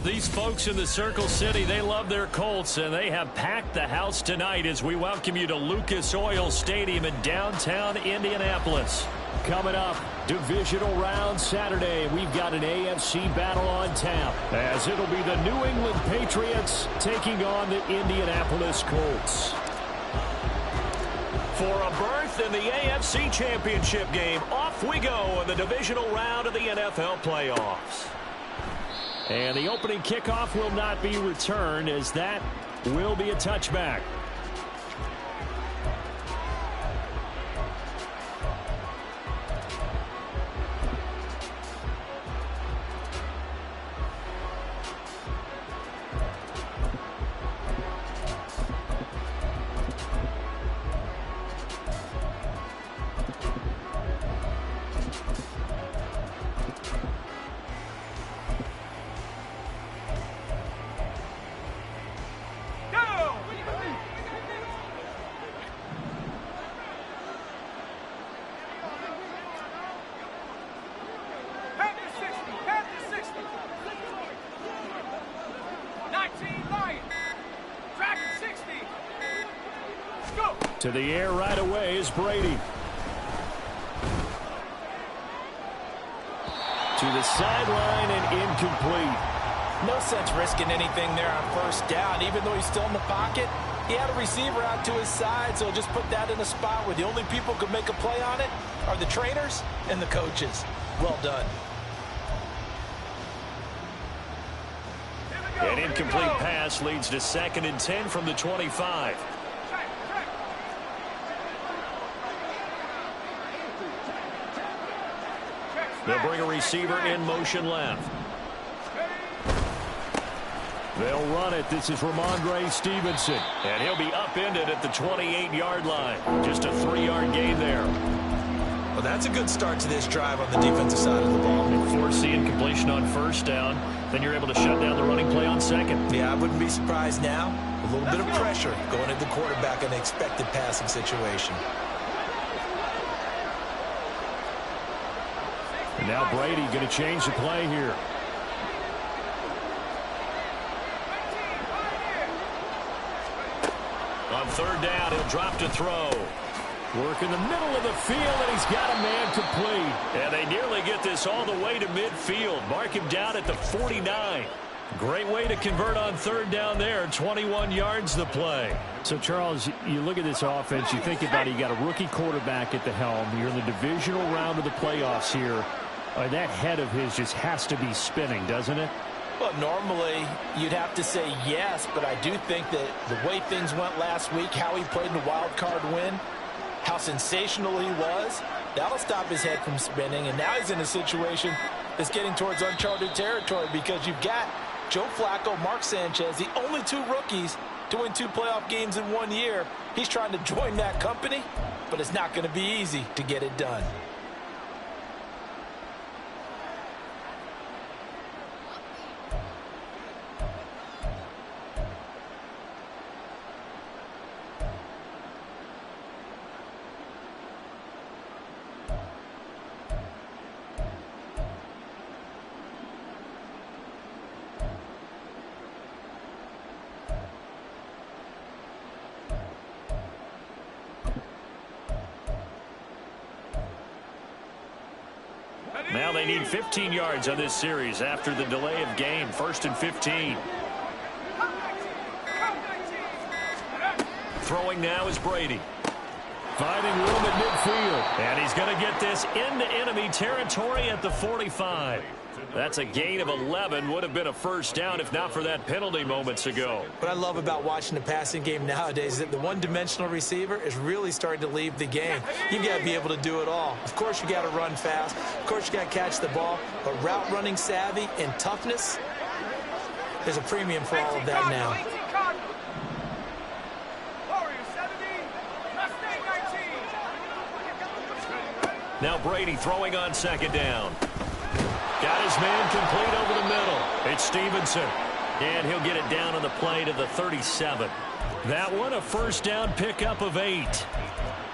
These folks in the Circle City, they love their Colts, and they have packed the house tonight as we welcome you to Lucas Oil Stadium in downtown Indianapolis. Coming up, divisional round Saturday. We've got an AFC battle on tap, as it'll be the New England Patriots taking on the Indianapolis Colts. For a berth in the AFC Championship game, off we go in the divisional round of the NFL playoffs. And the opening kickoff will not be returned, as that will be a touchback. To the air right away is Brady. To the sideline and incomplete. No sense risking anything there on first down. Even though he's still in the pocket, he had a receiver out to his side, so just put that in a spot where the only people who could make a play on it are the trainers and the coaches. Well done. An incomplete pass leads to 2nd and 10 from the 25. They'll bring a receiver in motion left. They'll run it. This is Ramondre Stevenson. And he'll be upended at the 28-yard line. Just a 3-yard gain there. Well, that's a good start to this drive on the defensive side of the ball. Force the incompletion on first down. Then you're able to shut down the running play on second. Yeah, I wouldn't be surprised now. A little bit of pressure going at the quarterback in an expected passing situation. And now Brady going to change the play here. On third down, he'll drop to throw. Work in the middle of the field, and he's got a man complete. And they nearly get this all the way to midfield. Mark him down at the 49. Great way to convert on third down there. 21 yards the play. So, Charles, you look at this offense, you think about it, you got a rookie quarterback at the helm. You're in the divisional round of the playoffs here. That head of his just has to be spinning, doesn't it? Well, normally you'd have to say yes, but I do think that the way things went last week, how he played in the wild card win, how sensational he was, that'll stop his head from spinning. And now he's in a situation that's getting towards uncharted territory because you've got Joe Flacco, Mark Sanchez, the only 2 rookies to win 2 playoff games in 1 year. He's trying to join that company, but it's not going to be easy to get it done. Now they need 15 yards on this series after the delay of game. 1st and 15. Throwing now is Brady. Finding room at midfield. And he's going to get this into enemy territory at the 45. That's a gain of 11. Would have been a first down if not for that penalty moments ago. What I love about watching the passing game nowadays is that the one-dimensional receiver is really starting to leave the game. You've got to be able to do it all. Of course, you got to run fast. Of course, you got to catch the ball. But route running savvy and toughness, there's a premium for all of that now. Now Brady throwing on 2nd down. Got his man complete over the middle. It's Stevenson. And he'll get it down on the play to the 37. That one a first down pickup of 8.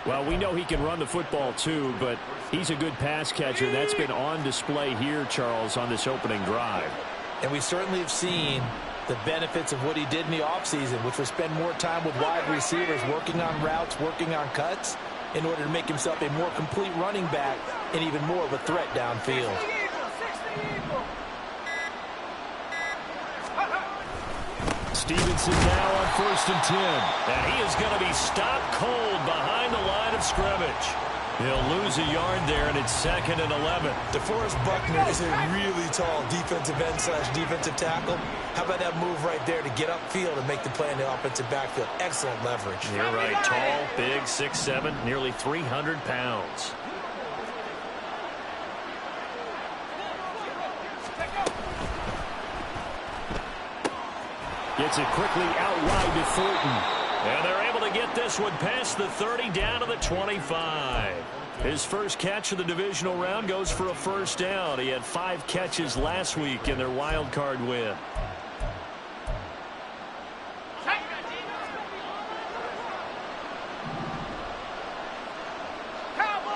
Well, we know he can run the football too, but he's a good pass catcher. That's been on display here, Charles, on this opening drive. And we certainly have seen the benefits of what he did in the offseason, which was spend more time with wide receivers, working on routes, working on cuts, in order to make himself a more complete running back and even more of a threat downfield. Stevenson now on 1st and 10. And he is going to be stopped cold behind the line of scrimmage. He'll lose a yard there, and it's 2nd and 11. DeForest Buckner is a really tall defensive end / defensive tackle. How about that move right there to get upfield and make the play in the offensive backfield? Excellent leverage. You're right. Tall, big, 6'7", nearly 300 pounds. Gets it quickly out wide to Thornton. And they're able to get this one past the 30 down to the 25. His first catch of the divisional round goes for a 1st down. He had 5 catches last week in their wild card win.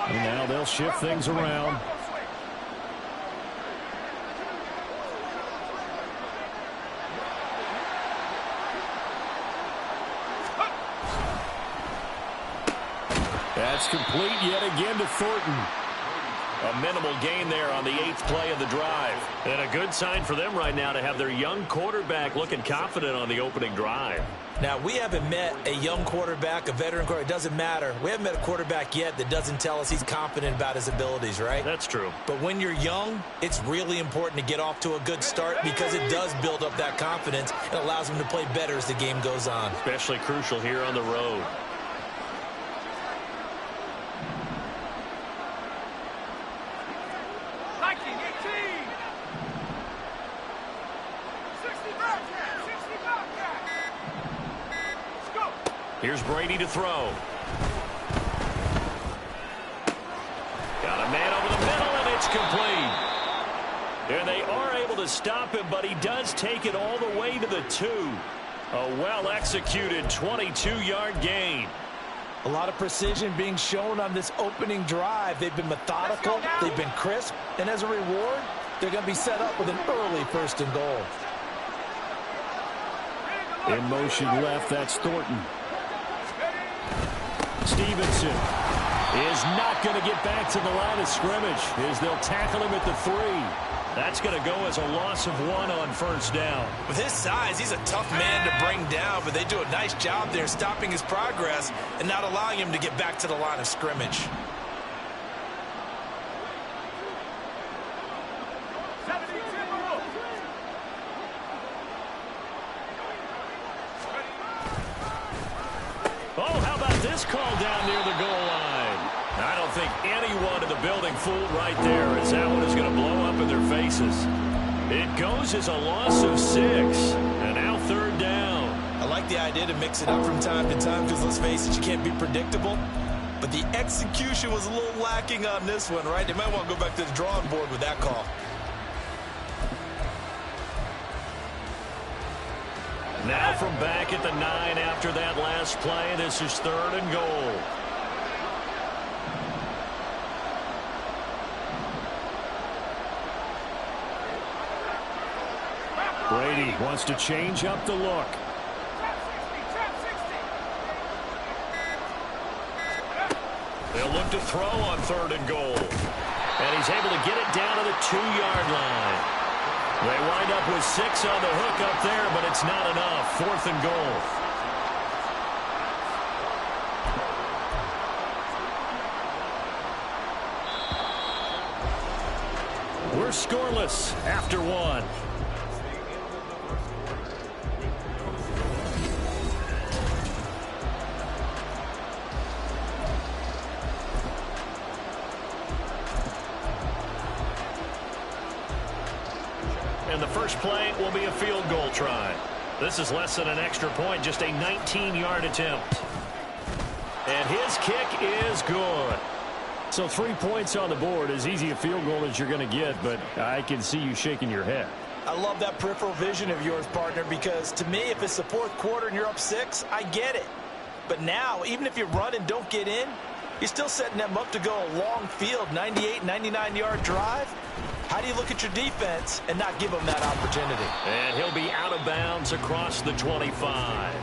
And now they'll shift things around. That's complete yet again to Thornton. A minimal gain there on the 8th play of the drive. And a good sign for them right now to have their young quarterback looking confident on the opening drive. Now, we haven't met a young quarterback, a veteran quarterback. It doesn't matter. We haven't met a quarterback yet that doesn't tell us he's confident about his abilities, right? That's true. But when you're young, it's really important to get off to a good start because it does build up that confidence and allows him to play better as the game goes on. Especially crucial here on the road. Here's Brady to throw. Got a man over the middle, and it's complete. And they are able to stop him, but he does take it all the way to the 2. A well-executed 22-yard gain. A lot of precision being shown on this opening drive. They've been methodical, they've been crisp, and as a reward, they're going to be set up with an early 1st and goal. In motion left, that's Thornton. Stevenson is not going to get back to the line of scrimmage as they'll tackle him at the 3. That's going to go as a loss of 1 on 1st down. With his size, he's a tough man to bring down, but they do a nice job there stopping his progress and not allowing him to get back to the line of scrimmage. Oh, how about this call down near the goal line? I don't think anyone in the building fooled right there, as that one is going to blow up in their faces. It goes as a loss of 6, and now 3rd down. I like the idea to mix it up from time to time because, let's face it, you can't be predictable. But the execution was a little lacking on this one, right? They might want to go back to the drawing board with that call. Now from back at the 9 after that last play, this is 3rd and goal. Brady wants to change up the look. They'll look to throw on 3rd and goal. And he's able to get it down to the 2-yard line. They wind up with 6 on the hook up there, but it's not enough. 4th and goal. We're scoreless after 1. And the first play will be a field goal try. This is less than an extra point, just a 19-yard attempt. And his kick is good. So 3 points on the board, as easy a field goal as you're going to get, but I can see you shaking your head. I love that peripheral vision of yours, partner, because to me, if it's the 4th quarter and you're up 6, I get it. But now, even if you run and don't get in, you're still setting them up to go a long field, 98, 99-yard drive. How do you look at your defense and not give them that opportunity? And he'll be out of bounds across the 25.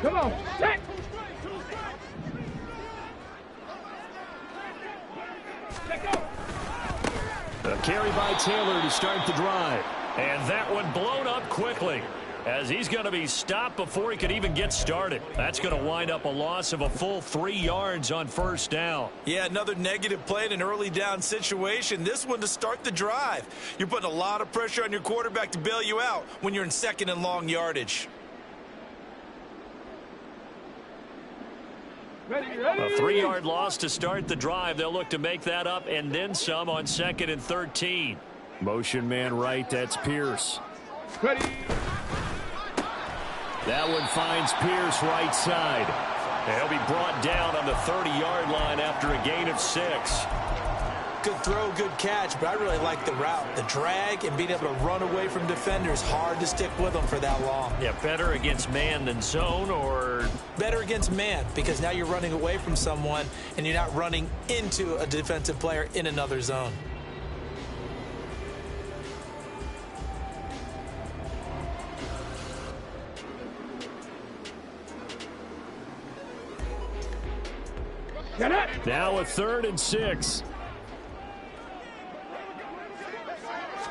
Come on, set! A carry by Taylor to start the drive. And that one blown up quickly, as he's going to be stopped before he could even get started. That's going to wind up a loss of a full 3 yards on first down. Yeah, another negative play in an early down situation. This one to start the drive. You're putting a lot of pressure on your quarterback to bail you out when you're in second and long yardage. A 3-yard loss to start the drive. They'll look to make that up and then some on 2nd and 13. Motion man right, that's Pierce. Ready. That one finds Pierce right side. He'll be brought down on the 30-yard line after a gain of 6. Good throw, good catch, but I really like the route. The drag and being able to run away from defenders, hard to stick with them for that long. Yeah, better against man than zone, or? Better against man, because now you're running away from someone and you're not running into a defensive player in another zone. Get it! Now a 3rd and 6.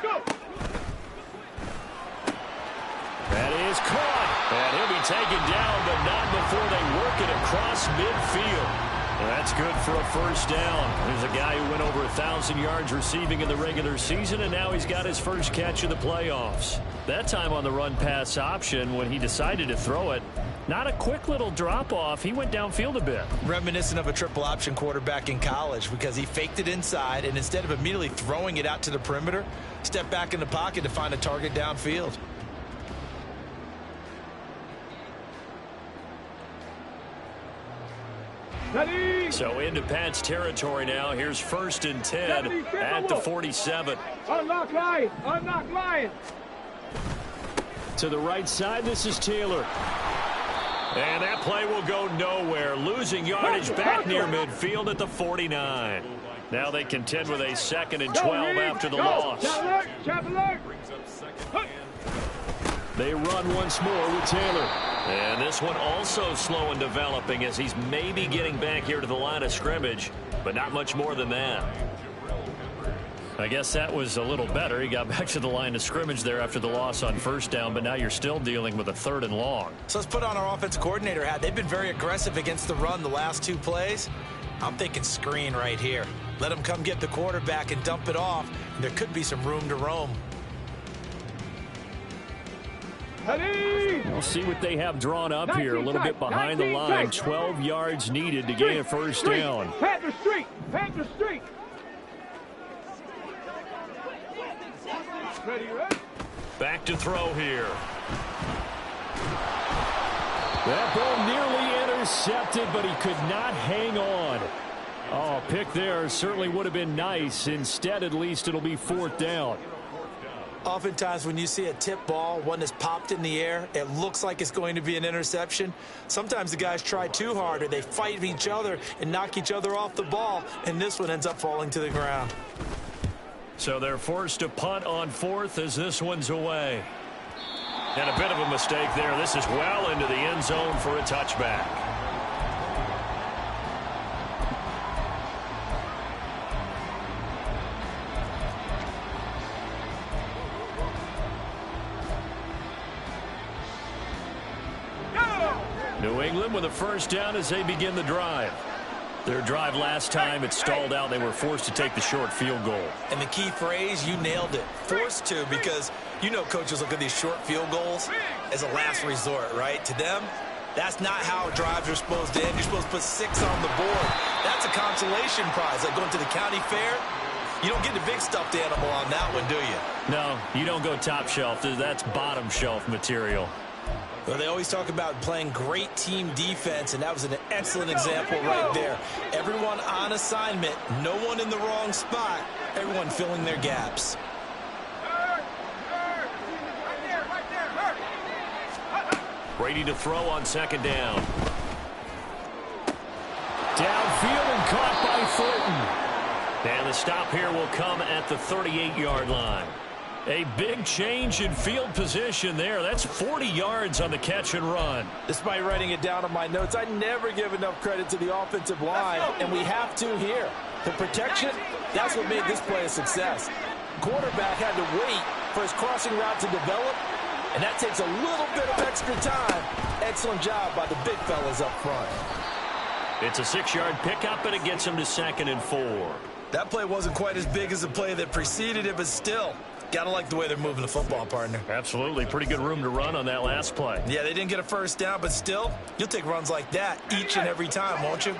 Go! That is caught. And he'll be taken down, but not before they work it across midfield. That's good for a first down. There's a guy who went over 1,000 yards receiving in the regular season, and now he's got his first catch of the playoffs. That time on the run-pass option, when he decided to throw it, not a quick little drop-off. He went downfield a bit. Reminiscent of a triple option quarterback in college, because he faked it inside, and instead of immediately throwing it out to the perimeter, stepped back in the pocket to find a target downfield. Ready. So into Pat's territory now. Here's 1st and 10 at the 47. Unlock line. Unlock line. To the right side, this is Taylor. And that play will go nowhere. Losing yardage back near midfield at the 49. Now they contend with a 2nd and 12 after the loss. They run once more with Taylor. And this one also slow in developing, as he's maybe getting back here to the line of scrimmage, but not much more than that. I guess that was a little better. He got back to the line of scrimmage there after the loss on first down, but now you're still dealing with a 3rd and long. So let's put on our offensive coordinator hat. They've been very aggressive against the run the last 2 plays. I'm thinking screen right here. Let them come get the quarterback and dump it off, and there could be some room to roam. We'll see what they have drawn up here. A little bit behind the line. 12 yards needed to gain a first down. Panther Street. Panther Street. Ready, ready. Back to throw here. That ball nearly intercepted, but he could not hang on. Oh, pick there certainly would have been nice. Instead, at least it'll be 4th down. Oftentimes when you see a tip ball, one that's popped in the air, it looks like it's going to be an interception. Sometimes the guys try too hard, or they fight each other and knock each other off the ball, and this one ends up falling to the ground. So they're forced to punt on 4th as this one's away. And a bit of a mistake there. This is well into the end zone for a touchback. New England with a first down as they begin the drive. Their drive last time, it stalled out. They were forced to take the short field goal. And the key phrase, you nailed it. Forced to, because you know coaches look at these short field goals as a last resort, right? To them, That's not how drives are supposed to end. You're supposed to put 6 on the board. That's a consolation prize, like going to the county fair. You don't get the big stuffed animal on that one, do you? No, you don't go top shelf. That's bottom shelf material. Well, they always talk about playing great team defense, and that was an excellent example right there. Everyone on assignment, no one in the wrong spot, everyone filling their gaps. Brady to throw on second down. Downfield and caught by Thornton. And the stop here will come at the 38-yard line. A big change in field position there. That's 40 yards on the catch and run. Despite writing it down on my notes, I never give enough credit to the offensive line, and we have to here. The protection, that's what made this play a success. Quarterback had to wait for his crossing route to develop, and that takes a little bit of extra time. Excellent job by the big fellas up front. It's a 6-yard pickup, and it gets him to 2nd and 4. That play wasn't quite as big as the play that preceded it, but still, gotta like the way they're moving the football, partner. Absolutely. Pretty good room to run on that last play. Yeah, they didn't get a first down, but still, you'll take runs like that each and every time, won't you?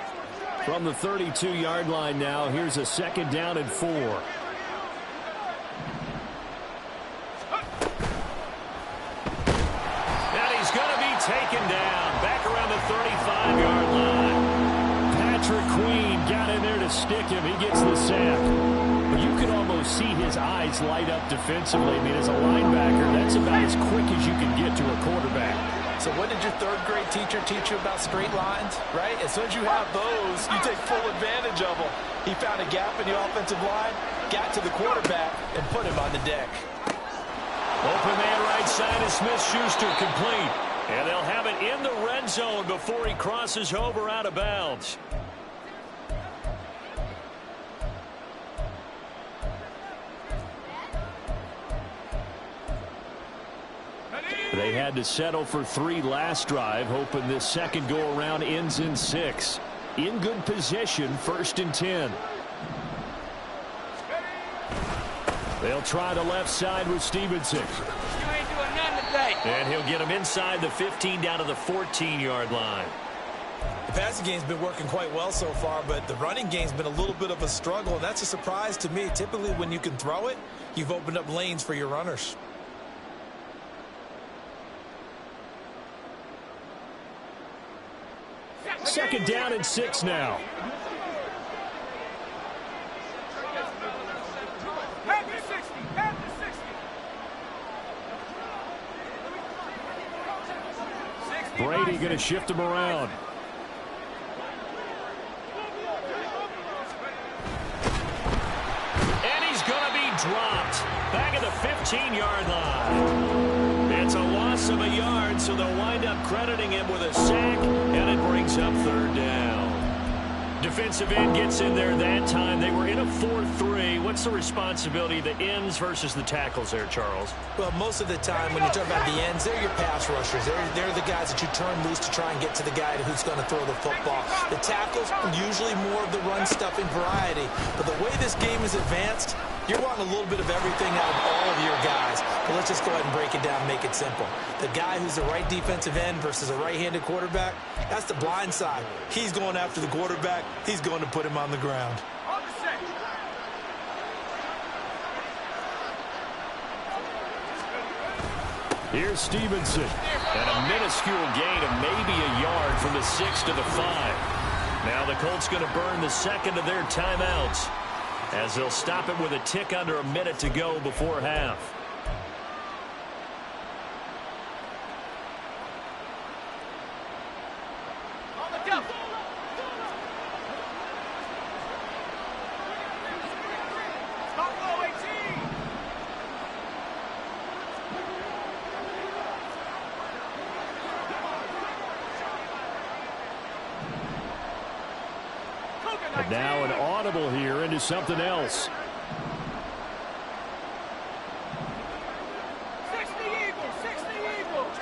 From the 32-yard line now, here's a 2nd down and 4. And he's going to be taken down back around the 35-yard line. Patrick Queen got in there to stick him. He gets the sack. But you can almost see his eyes light up defensively. I mean, as a linebacker, that's about as quick as you can get to a quarterback. So what did your third-grade teacher teach you about straight lines, right? As soon as you have those, you take full advantage of them. He found a gap in the offensive line, got to the quarterback, and put him on the deck. Open man right side is Smith-Schuster, complete. And they'll have it in the red zone before he crosses over out of bounds. They had to settle for 3 last drive, hoping this second go-around ends in 6. In good position, 1st and 10. They'll try the left side with Stevenson. You ain't doing nothing today. And he'll get him inside the 15 down to the 14-yard line. The passing game's been working quite well so far, but the running game's been a little bit of a struggle, and that's a surprise to me. Typically, when you can throw it, you've opened up lanes for your runners. Second down and 6 now. Head to 60. Head to 60. Brady going to shift him around. And he's going to be dropped back at the 15-yard line. It's a loss of a yard, so they'll wind up crediting him with a sack, and it brings up 3rd down. Defensive end gets in there that time. They were in a 4-3. What's the responsibility of the ends versus the tackles there, Charles? Well, most of the time when you talk about the ends, they're your pass rushers. They're the guys that you turn loose to try and get to the guy who's going to throw the football. The tackles, usually more of the run-stuffing variety. But the way this game is advanced, you're wanting a little bit of everything out of all of your guys. But let's just go ahead and break it down and make it simple. The guy who's the right defensive end versus a right-handed quarterback, that's the blind side. He's going after the quarterback. He's going to put him on the ground. On the set. Here's Stevenson. And a minuscule gain of maybe a yard from the 6 to the 5. Now the Colts going to burn the second of their timeouts, as they'll stop it with a tick under a minute to go before half. On the jump. Stop low, 18. And now an audible here into something else. 60 Eagles, 60 Eagles.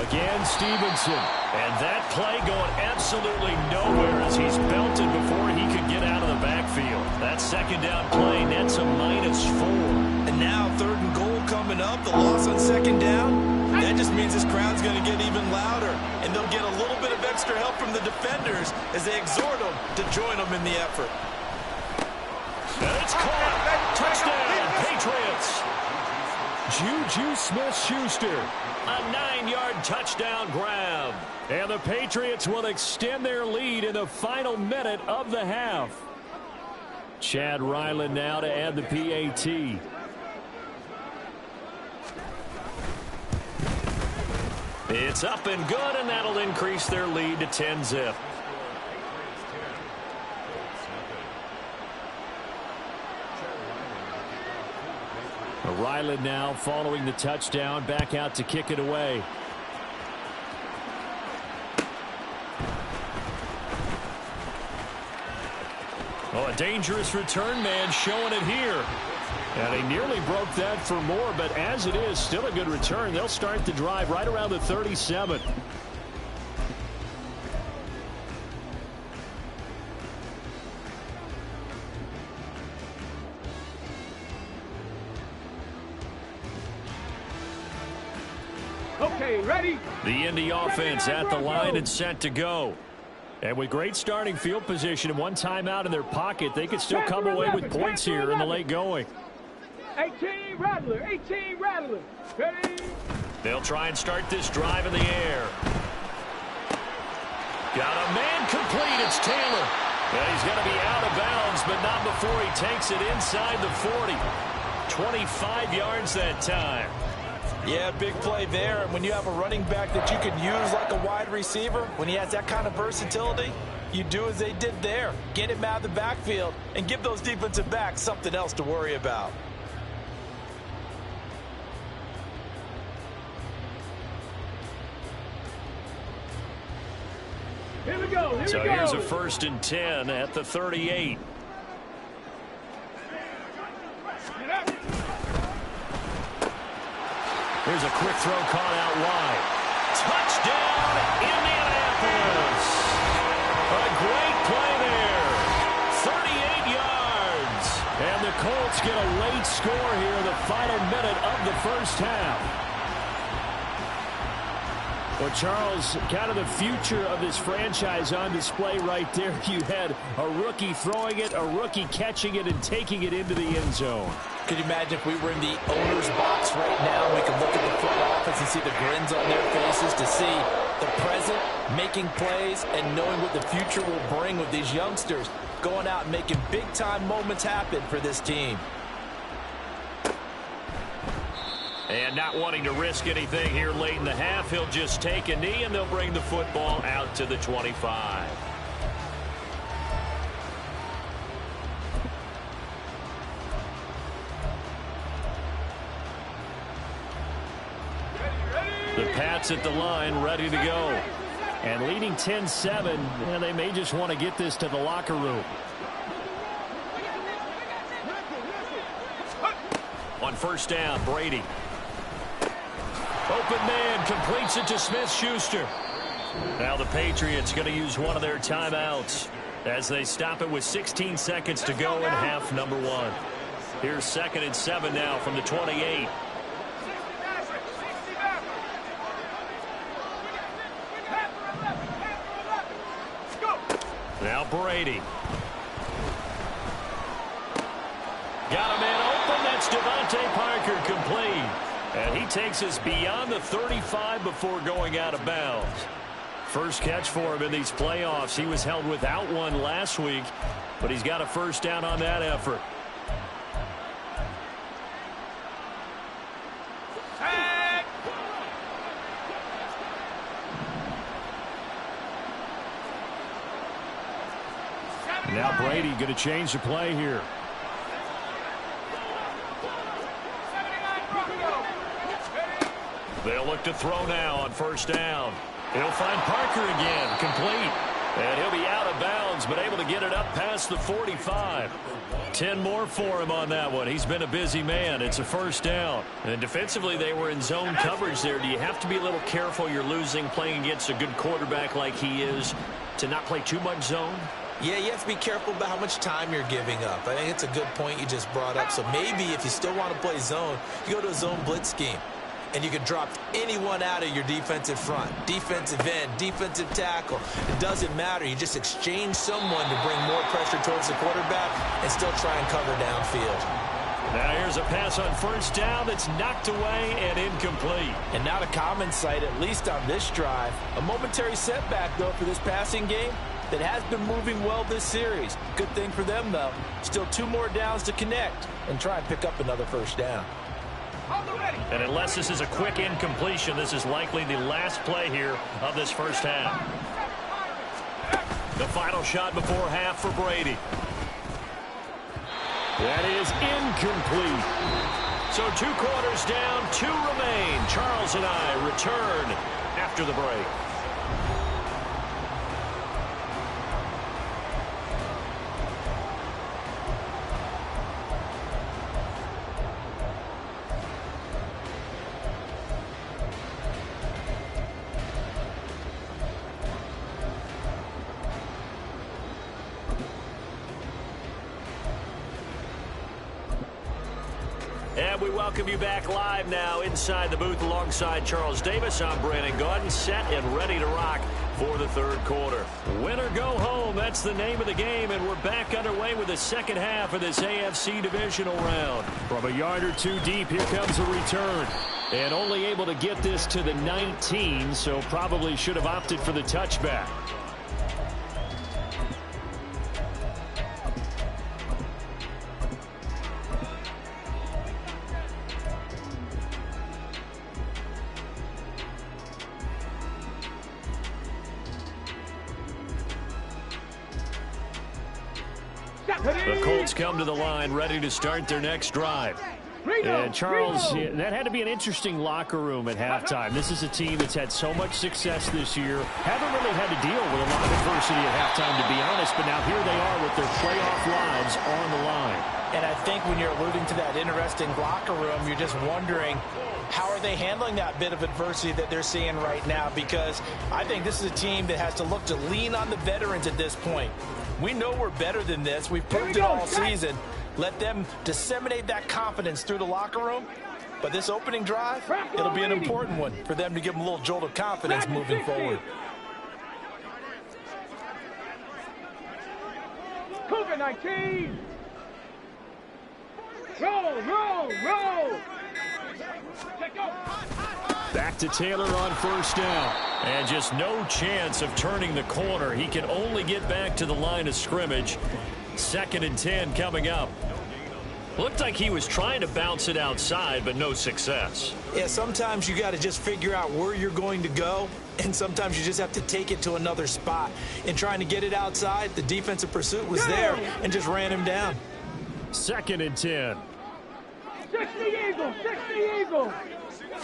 Again, Stevenson. And that play going absolutely nowhere as he's belted before he could get out of the backfield. That second down play nets a -4. And now 3rd and goal coming up. The loss on 2nd down. means this crowd's going to get even louder, and they'll get a little bit of extra help from the defenders as they exhort them to join them in the effort. And it's caught. Touchdown, Patriots. Juju Smith-Schuster, a 9-yard touchdown grab. And the Patriots will extend their lead in the final minute of the half. Chad Ryland now to add the PAT. It's up and good, and that'll increase their lead to 10-zip. Ryland now following the touchdown, back out to kick it away. Oh, a dangerous return man showing it here. And he nearly broke that for more, but as it is, still a good return. They'll start the drive right around the 37. Okay, ready? The Indy offense at the line and set to go. And with great starting field position and one timeout in their pocket, they could still come away with points here in the late going. 18 Rattler, 18 Rattler. Ready? They'll try and start this drive in the air. Got a man complete. It's Taylor. And he's going to be out of bounds, but not before he takes it inside the 40. 25 yards that time. Yeah, big play there. And when you have a running back that you can use like a wide receiver, when he has that kind of versatility, you do as they did there. Get him out of the backfield and give those defensive backs something else to worry about. Here we go. So here's a 1st and 10 at the 38. Here's a quick throw caught out wide. Touchdown, Indianapolis. A great play there. 38 yards. And the Colts get a late score here in the final minute of the first half. Well, Charles, kind of the future of this franchise on display right there. You had a rookie throwing it, a rookie catching it, and taking it into the end zone. Could you imagine if we were in the owner's box right now, we could look at the front office and see the grins on their faces to see the present, making plays, and knowing what the future will bring with these youngsters going out and making big-time moments happen for this team. And not wanting to risk anything here late in the half, he'll just take a knee, and they'll bring the football out to the 25. The Pats at the line, ready to go. And leading 10-7, and they may just want to get this to the locker room. On 1st down, Brady. Open man completes it to Smith-Schuster. Now the Patriots going to use one of their timeouts as they stop it with 16 seconds to go in half number 1. Here's 2nd and 7 now from the 28. Now Brady. Got a man open. That's Devontae Parker complete. And he takes us beyond the 35 before going out of bounds. First catch for him in these playoffs. He was held without one last week, but he's got a 1st down on that effort. Now Brady going to change the play here. They'll look to throw now on 1st down. He'll find Parker again, complete. And he'll be out of bounds, but able to get it up past the 45. 10 more for him on that one. He's been a busy man. It's a 1st down. And defensively, they were in zone coverage there. Do you have to be a little careful? You're losing, playing against a good quarterback like he is, to not play too much zone? Yeah, you have to be careful about how much time you're giving up. I think it's a good point you just brought up. So maybe if you still want to play zone, you go to a zone blitz scheme. and you can drop anyone out of your defensive front. Defensive end, defensive tackle. It doesn't matter. You just exchange someone to bring more pressure towards the quarterback and still try and cover downfield. Now here's a pass on first down that's knocked away and incomplete. And not a common sight, at least on this drive. A momentary setback, though, for this passing game that has been moving well this series. Good thing for them, though. Still 2 more downs to connect and try and pick up another first down. And unless this is a quick incompletion, this is likely the last play here of this first half. The final shot before half for Brady. That is incomplete. So 2 quarters down, 2 remain. Charles and I return after the break. And we welcome you back live now inside the booth alongside Charles Davis. I'm Brandon Gaudin, set and ready to rock for the third quarter. Win or go home, that's the name of the game, and we're back underway with the second half of this AFC divisional round. From a yard or 2 deep, here comes a return. And only able to get this to the 19, so probably should have opted for the touchback. The Colts come to the line, ready to start their next drive. And Charles, that had to be an interesting locker room at halftime. This is a team that's had so much success this year. Haven't really had to deal with a lot of adversity at halftime, to be honest. But now here they are with their playoff lives on the line. And I think when you're alluding to that interesting locker room, you're just wondering, how are they handling that bit of adversity that they're seeing right now? Because I think this is a team that has to look to lean on the veterans at this point. We know we're better than this. We've proved it all season. Let them disseminate that confidence through the locker room. But this opening drive, it'll be an important one for them to give them a little jolt of confidence moving forward. COVID-19. Roll. Back to Taylor on first down. And just no chance of turning the corner. He can only get back to the line of scrimmage. 2nd and 10 coming up. Looked like he was trying to bounce it outside, but no success. Yeah, sometimes you got to just figure out where you're going to go, and sometimes you just have to take it to another spot. In trying to get it outside, the defensive pursuit was there and just ran him down. 2nd and 10. 60 Eagles.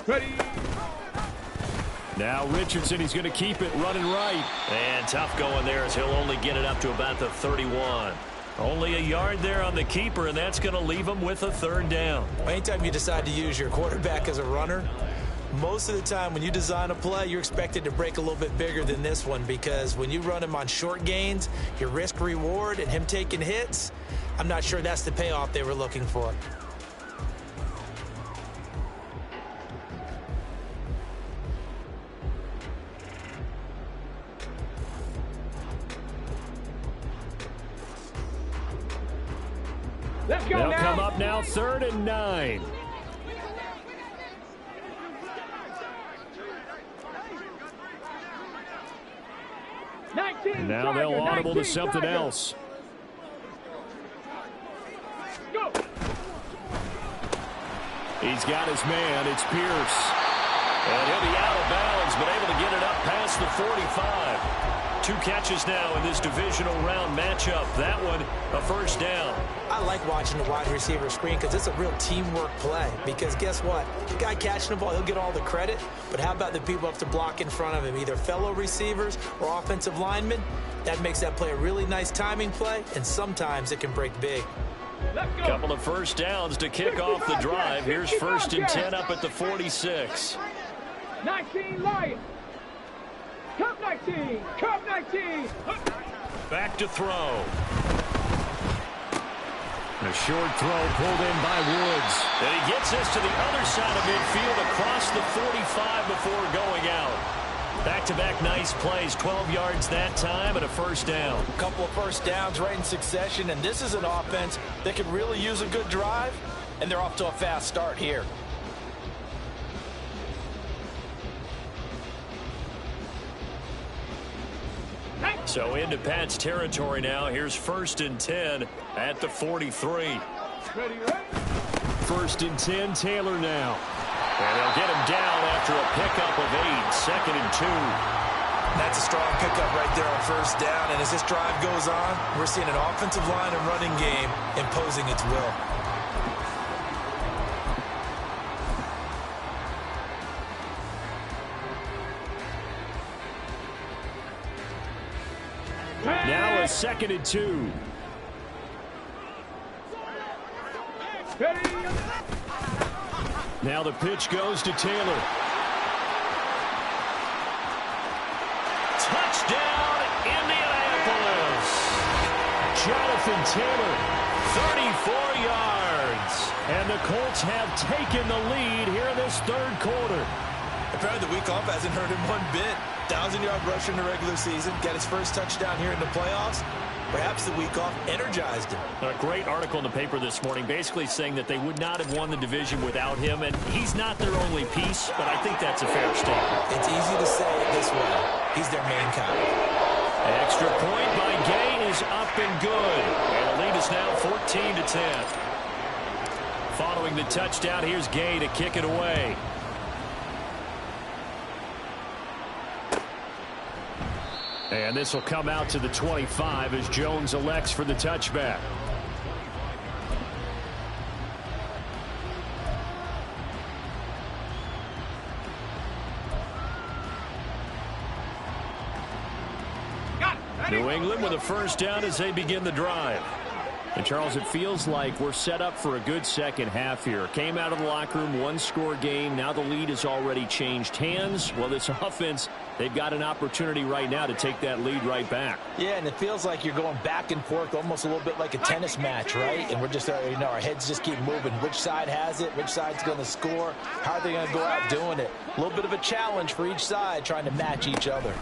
Ready. Now Richardson, he's going to keep it running right. And tough going there as he'll only get it up to about the 31. Only a yard there on the keeper, and that's going to leave him with a 3rd down. Anytime you decide to use your quarterback as a runner, most of the time when you design a play, you're expected to break a little bit bigger than this one, because when you run him on short gains, your risk-reward and him taking hits, I'm not sure that's the payoff they were looking for. Let's go. They'll come up now, 3rd and 9. Now they'll audible to something else. Go. He's got his man. It's Pierce. And he'll be out of bounds, but able to get it up past the 45. 2 catches now in this divisional round matchup. That one, a 1st down. I like watching the wide receiver screen because it's a real teamwork play. Because guess what? The guy catching the ball, he'll get all the credit. But how about the people up to block in front of him, either fellow receivers or offensive linemen? That makes that play a really nice timing play, and sometimes it can break big. Couple of 1st downs to kick off the drive. Here's 1st and 10 up at the 46. 19 Lions. Cup 19. Cup 19. Back to throw. A short throw pulled in by Woods. And he gets this to the other side of midfield across the 45 before going out. Back-to-back nice plays, 12 yards that time and a first down. A couple of first downs right in succession, and this is an offense that could really use a good drive, and they're off to a fast start here. So into Pat's territory now. Here's 1st and 10 at the 43. First and 10, Taylor now. And they'll get him down after a pickup of 8, 2nd and 2. That's a strong pickup right there on first down, and as this drive goes on, we're seeing an offensive line and running game imposing its will. Now a 2nd and 2. Now the pitch goes to Taylor. Touchdown, Indianapolis. Jonathan Taylor. 34 yards. And the Colts have taken the lead here in this third quarter. Apparently the week off hasn't hurt him one bit. 1,000-yard rusher in the regular season. Got his first touchdown here in the playoffs. Perhaps the week off energized him. A great article in the paper this morning basically saying that they would not have won the division without him, and he's not their only piece, but I think that's a fair statement. It's easy to say it this way. He's their main guy. Extra point by Gay is up and good. And the lead is now 14-10. Following the touchdown, here's Gay to kick it away. And this will come out to the 25 as Jones elects for the touchback. New England with a first down as they begin the drive. And, Charles, it feels like we're set up for a good second half here. Came out of the locker room, one-score game. Now the lead has already changed hands. Well, this offense, they've got an opportunity right now to take that lead right back. Yeah, and it feels like you're going back and forth almost a little bit like a tennis match, right? And we're just, our heads just keep moving. Which side has it? Which side's going to score? How are they going to go out doing it? A little bit of a challenge for each side trying to match each other.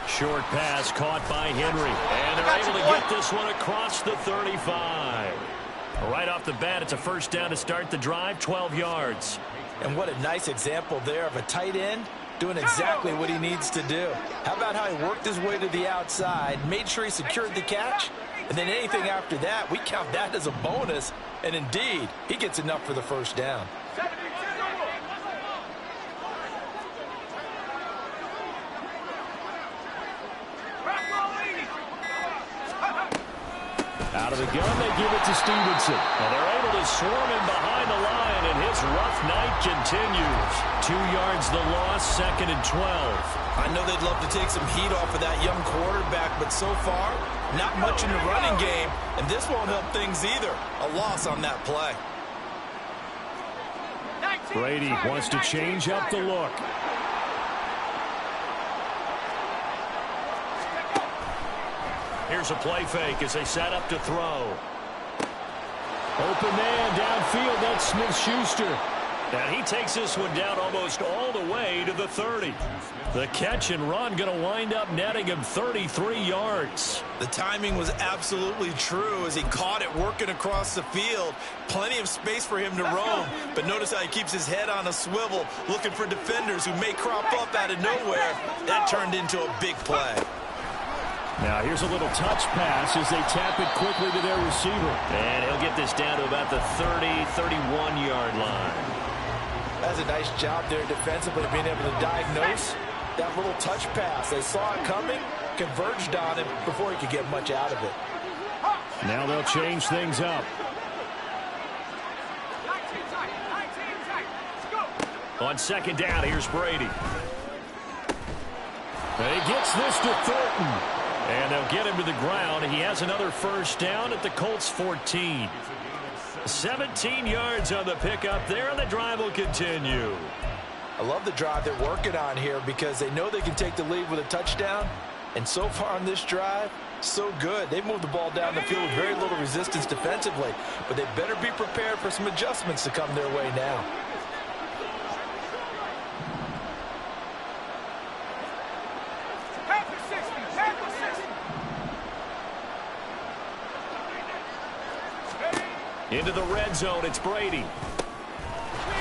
Short pass caught by Henry. And they're able to get this one across the 35. Right off the bat, it's a first down to start the drive, 12 yards. And what a nice example there of a tight end doing exactly what he needs to do. How about how he worked his way to the outside, made sure he secured the catch, and then anything after that, we count that as a bonus. And indeed, he gets enough for the first down. Out of the gun, they give it to Stevenson. And they're able to swarm him behind the line, and his rough night continues. 2 yards the loss, 2nd and 12. I know they'd love to take some heat off of that young quarterback, but so far, not much in the running game, and this won't help things either. A loss on that play. Brady wants to change up the look. Here's a play fake as they set up to throw. Open man downfield, that's Smith-Schuster. And he takes this one down almost all the way to the 30. The catch and run going to wind up netting him 33 yards. The timing was absolutely true as he caught it working across the field. Plenty of space for him to roam. But notice how he keeps his head on a swivel, looking for defenders who may crop up out of nowhere. That turned into a big play. Now here's a little touch pass as they tap it quickly to their receiver. And he'll get this down to about the 30, 31-yard line. That's a nice job there defensively, being able to diagnose that little touch pass. They saw it coming, converged on him before he could get much out of it. Now they'll change things up. On second down, here's Brady. And he gets this to Thornton. And they'll get him to the ground. He has another first down at the Colts 14. 17 yards on the pickup there, and the drive will continue. I love the drive they're working on here because they know they can take the lead with a touchdown. And so far on this drive, so good. They moved the ball down the field with very little resistance defensively, but they better be prepared for some adjustments to come their way now. Into the red zone, it's Brady.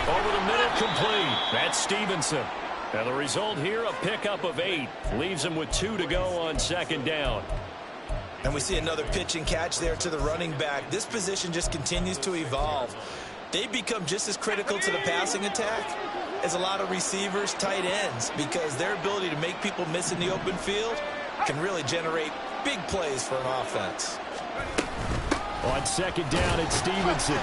Over the middle, complete. That's Stevenson. And the result here, a pickup of 8. Leaves him with 2 to go on second down. And we see another pitch and catch there to the running back. This position just continues to evolve. They become just as critical to the passing attack as a lot of receivers, tight ends, because their ability to make people miss in the open field can really generate big plays for an offense. On second down, it's Stevenson.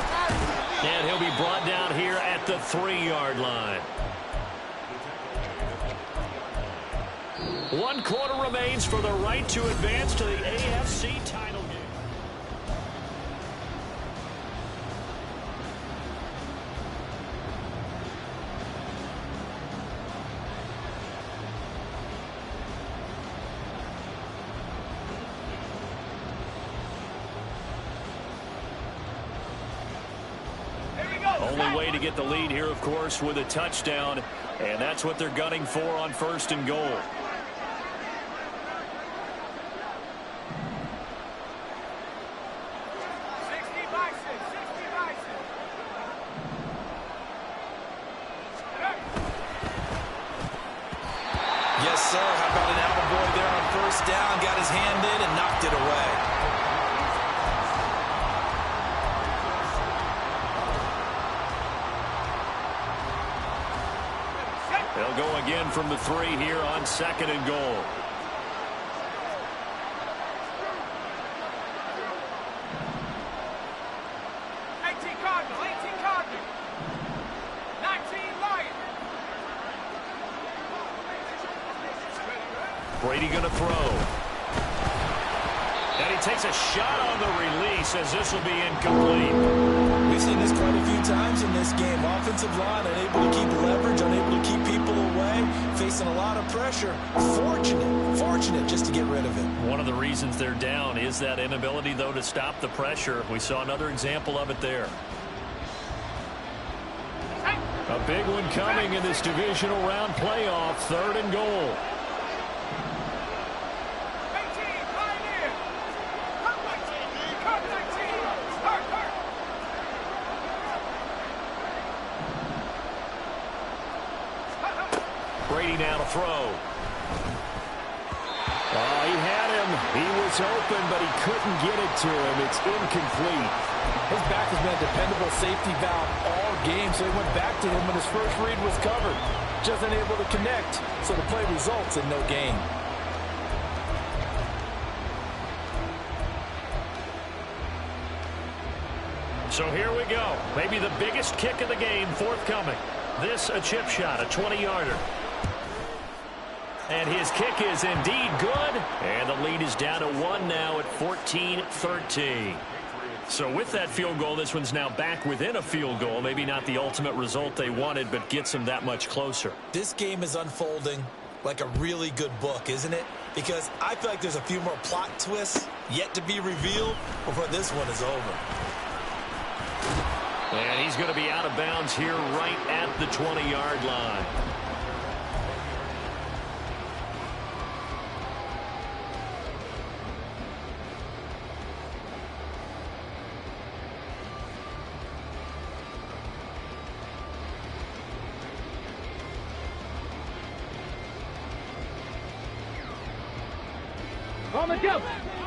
And he'll be brought down here at the 3-yard line. 1 quarter remains for the right to advance to the AFC title game. Only way to get the lead here, of course, with a touchdown, and that's what they're gunning for on 1st and goal. Yes, sir. How about an attaboy there on 1st down? Got his hand in and knocked it away. They'll go again from the 3 here on 2nd and goal. Brady going to throw. And he takes a shot on the release as this will be incomplete. We've seen this quite a few times in this game. Offensive line unable to keep leverage, unable to keep people away, facing a lot of pressure. Fortunate just to get rid of it. One of the reasons they're down is that inability, though, to stop the pressure. We saw another example of it there. A big one coming in this divisional round playoff, 3rd and goal. Brady now to throw. Oh, he had him. He was open, but he couldn't get it to him. It's incomplete. His back has been a dependable safety valve all game, so he went back to him when his first read was covered. Just unable to connect, so the play results in no gain. So here we go. Maybe the biggest kick of the game forthcoming. This a chip shot, a 20-yarder. And his kick is indeed good. And the lead is down to 1 now at 14-13. So with that field goal, this one's now back within a field goal. Maybe not the ultimate result they wanted, but gets them that much closer. This game is unfolding like a really good book, isn't it? Because I feel like there's a few more plot twists yet to be revealed before this one is over. And he's going to be out of bounds here right at the 20-yard line.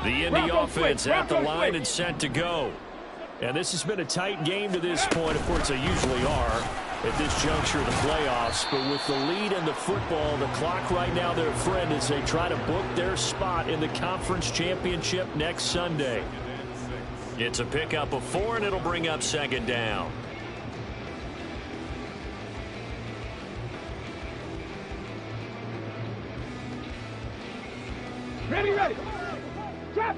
The Indy offense at the line and set to go. And this has been a tight game to this point. Of course, they usually are at this juncture of the playoffs. But with the lead in the football, the clock right now, their friend, as they try to book their spot in the conference championship next Sunday. It's a pickup of 4, and it'll bring up 2nd down. Ready. Trap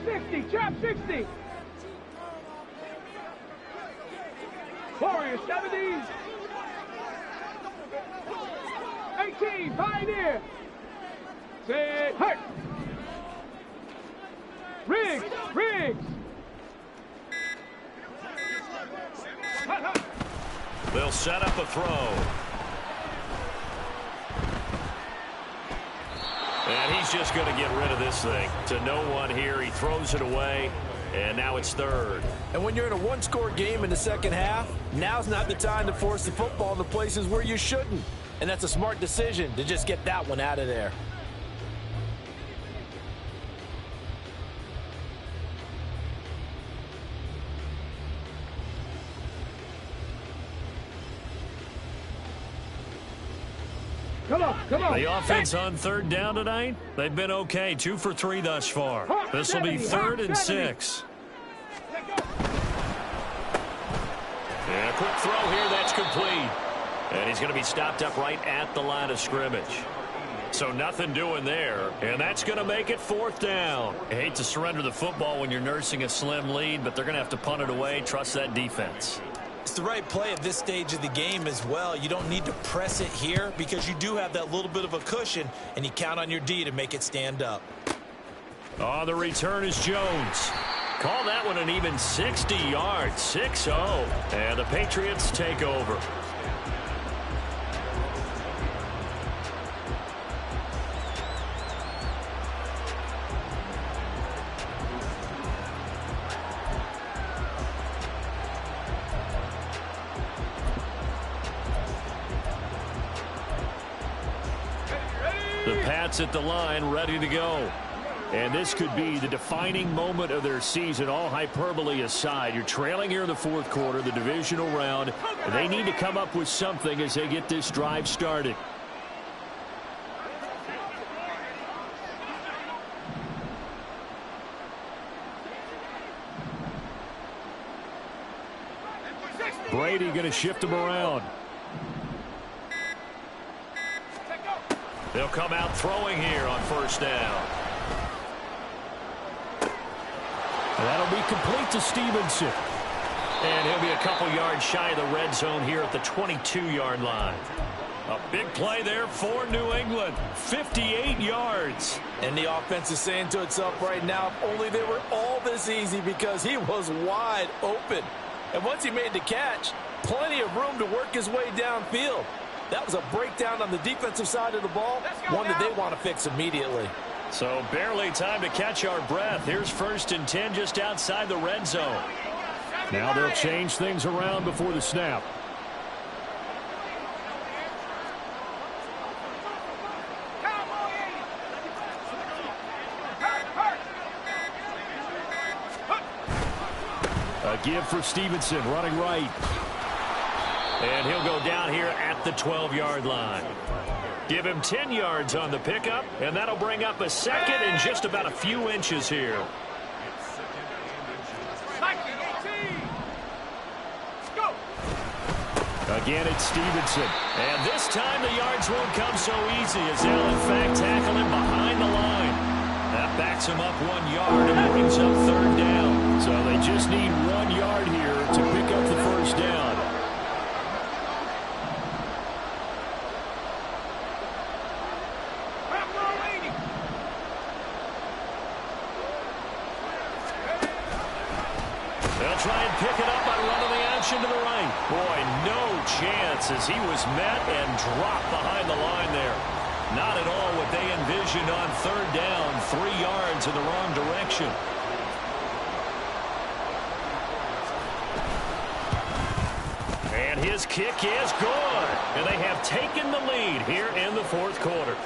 60. Warriors 70. 18, Pioneer. Set, hurt. Riggs! Riggs! They'll set up a throw. And he's just going to get rid of this thing. To no one here. He throws it away. And now it's third. And when you're in a one-score game in the second half, now's not the time to force the football in the places where you shouldn't. And that's a smart decision to just get that one out of there. Come on, come on. The offense on third down tonight, they've been okay. 2 for 3 thus far. This will be 3rd and 6. And a quick throw here, that's complete. And he's going to be stopped up right at the line of scrimmage. So nothing doing there. And that's going to make it 4th down. I hate to surrender the football when you're nursing a slim lead, but they're going to have to punt it away. Trust that defense. It's the right play at this stage of the game as well. You don't need to press it here because you do have that little bit of a cushion, and you count on your D to make it stand up. On the return is Jones. Call that one an even 60 yards, 6-0. And the Patriots take over. The Pats at the line, ready to go. And this could be the defining moment of their season, all hyperbole aside. You're trailing here in the 4th quarter, the divisional round. And they need to come up with something as they get this drive started. Brady going to shift him around. They'll come out throwing here on 1st down. And that'll be complete to Stevenson. And he'll be a couple yards shy of the red zone here at the 22-yard line. A big play there for New England. 58 yards. And the offense is saying to itself right now, if only they were all this easy, because he was wide open. And once he made the catch, plenty of room to work his way downfield. That was a breakdown on the defensive side of the ball, one that they want to fix immediately. So barely time to catch our breath. Here's 1st and 10 just outside the red zone. Now they'll change things around before the snap. A give for Stevenson, running right. And he'll go down here at the 12-yard line. Give him 10 yards on the pickup, and that'll bring up a 2nd and just about a few inches here. Again, it's Stevenson. And this time the yards won't come so easy as they'll, in fact, tackle him behind the line. That backs him up 1 yard and brings up 3rd down. So they just need 1 yard here to pick up the 1st down. They'll try and pick it up by running the action to the right. Boy, no chance as he was met and dropped behind the line there. Not at all what they envisioned on 3rd down. 3 yards in the wrong direction. And his kick is good. And they have taken the lead here in the 4th quarter.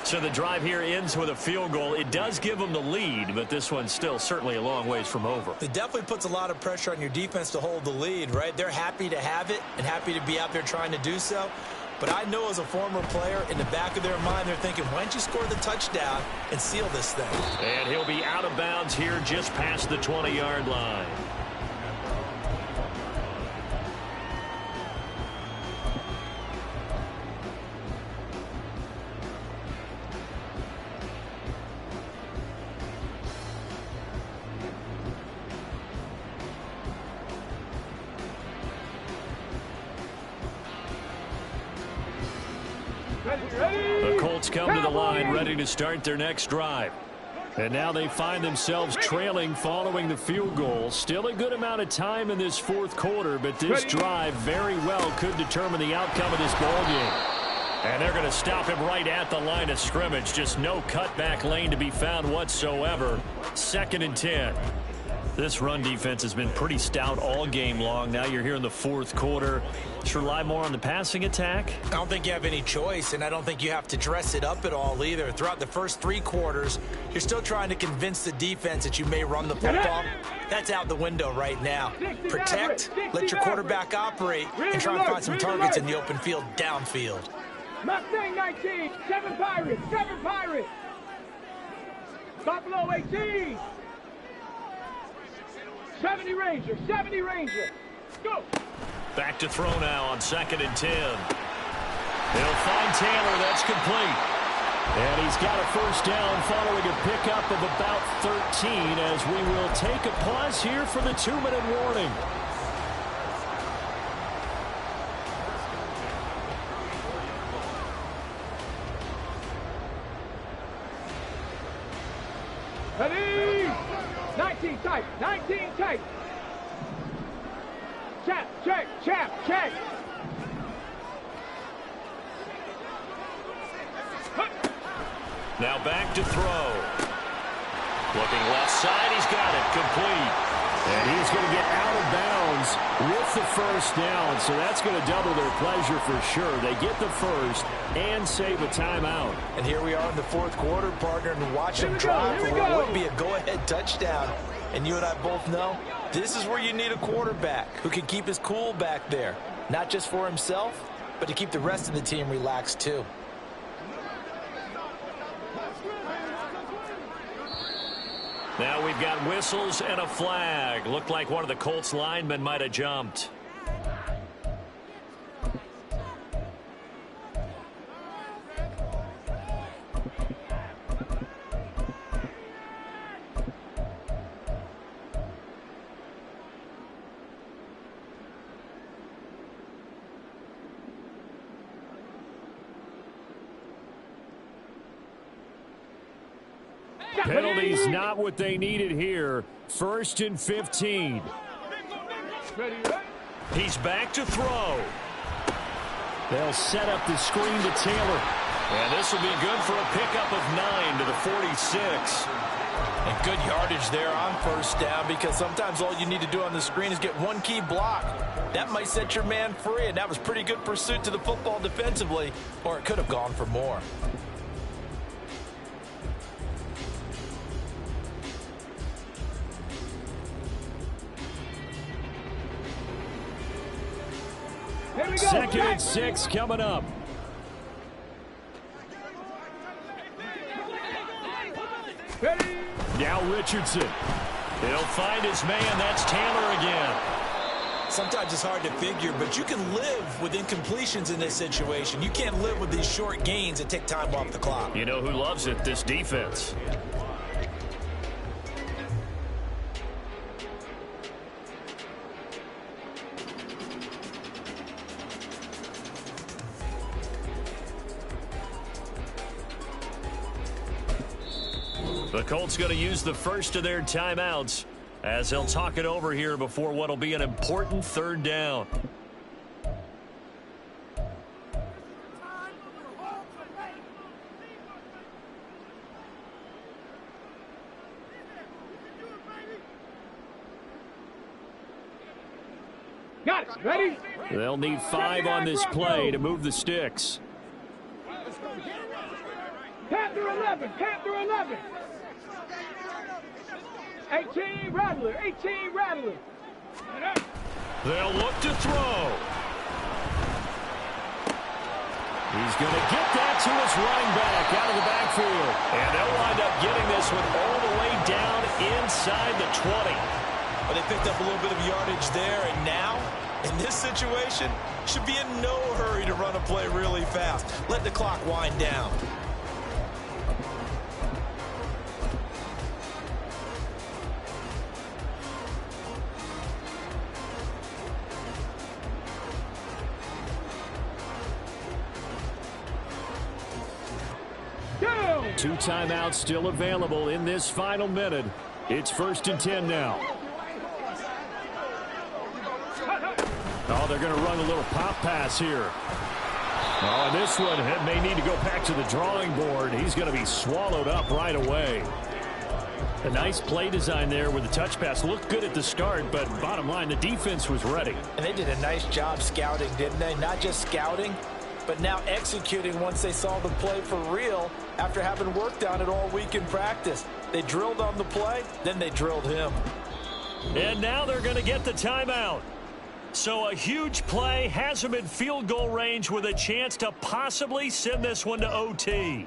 So the drive here ends with a field goal. It does give them the lead, but this one's still certainly a long ways from over. It definitely puts a lot of pressure on your defense to hold the lead, right? They're happy to have it and happy to be out there trying to do so. But I know as a former player, in the back of their mind, they're thinking, why don't you score the touchdown and seal this thing? And he'll be out of bounds here just past the 20-yard line. The Colts come to the line, ready to start their next drive. And now they find themselves trailing following the field goal. Still a good amount of time in this fourth quarter, but this drive very well could determine the outcome of this ball game. And they're going to stop him right at the line of scrimmage. Just no cutback lane to be found whatsoever. 2nd and 10. This run defense has been pretty stout all game long. Now you're here in the fourth quarter. Just rely more on the passing attack. I don't think you have any choice, and I don't think you have to dress it up at all either. Throughout the first 3 quarters, you're still trying to convince the defense that you may run the football. That's out the window right now. Protect, let your quarterback operate, and try and find some targets in the open field downfield. Mustang 19, 7 Pirates, 7 Pirates. Buffalo 18. 70 Ranger, 70 Ranger. Go. Back to throw now on 2nd and 10. They'll find Taylor. That's complete. And he's got a first down following a pickup of about 13 as we will take a pause here for the 2-minute warning. Ready? 19 tight, 19 tight. Chap, check, chap, check. Now back to throw. Looking left side, he's got it, complete. And he's going to get out of bounds with the first down, so that's going to double their pleasure for sure. They get the first and save a timeout. And here we are in the fourth quarter, partner, and watch him drive for what would be a go-ahead touchdown. And you and I both know this is where you need a quarterback who can keep his cool back there, not just for himself, but to keep the rest of the team relaxed too. Now we've got whistles and a flag. Looked like one of the Colts linemen might have jumped. Penalties not what they needed here. 1st and 15. He's back to throw. They'll set up the screen to Taylor. And this will be good for a pickup of 9 to the 46. And good yardage there on first down, because sometimes all you need to do on the screen is get one key block. That might set your man free, and that was pretty good pursuit to the football defensively, or it could have gone for more. Second and 6 coming up. Now Richardson. He'll find his man. That's Taylor again. Sometimes it's hard to figure, but you can live with incompletions in this situation. You can't live with these short gains that take time off the clock. You know who loves it? This defense. The Colts going to use the first of their timeouts as they'll talk it over here before what will be an important 3rd down. Got it. Ready? They'll need 5 on this play to move the sticks. Panther 11, Panther 11. 18 Rattler, 18 Rattler. They'll look to throw. He's going to get that to his running back out of the backfield. And they'll wind up getting this one all the way down inside the 20. But they picked up a little bit of yardage there, and now, in this situation, should be in no hurry to run a play really fast. Let the clock wind down. 2 timeouts still available in this final minute. It's 1st and 10 now. Oh, they're going to run a little pop pass here. Oh, and this one may need to go back to the drawing board. He's going to be swallowed up right away. A nice play design there with the touch pass. Looked good at the start, but bottom line, the defense was ready. And they did a nice job scouting, didn't they? Not just scouting, but now executing once they saw the play for real after having worked on it all week in practice. They drilled on the play, then they drilled him. And now they're going to get the timeout. So a huge play has them in field goal range with a chance to possibly send this one to OT.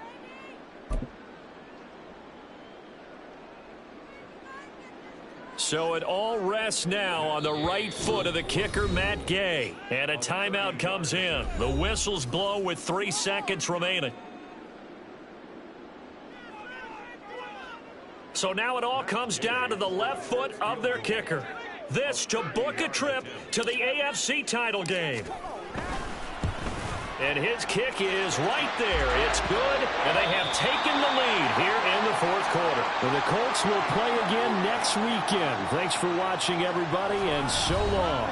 So it all rests now on the right foot of the kicker, Matt Gay. And a timeout comes in. The whistles blow with 3 seconds remaining. So now it all comes down to the left foot of their kicker. This to book a trip to the AFC title game. And his kick is right there. It's good, and they have taken the lead here in the 4th quarter. And the Colts will play again next weekend. Thanks for watching, everybody, and so long.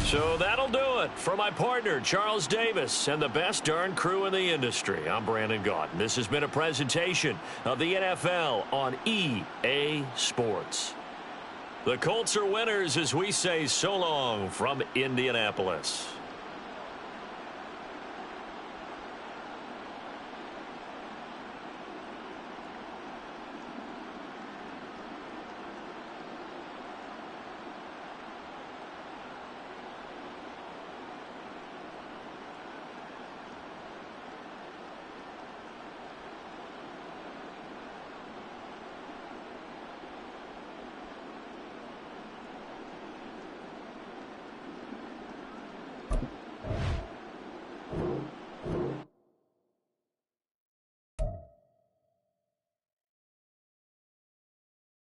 So that'll do it for my partner, Charles Davis, and the best darn crew in the industry. I'm Brandon Gaudin. This has been a presentation of the NFL on EA Sports. The Colts are winners as we say so long from Indianapolis.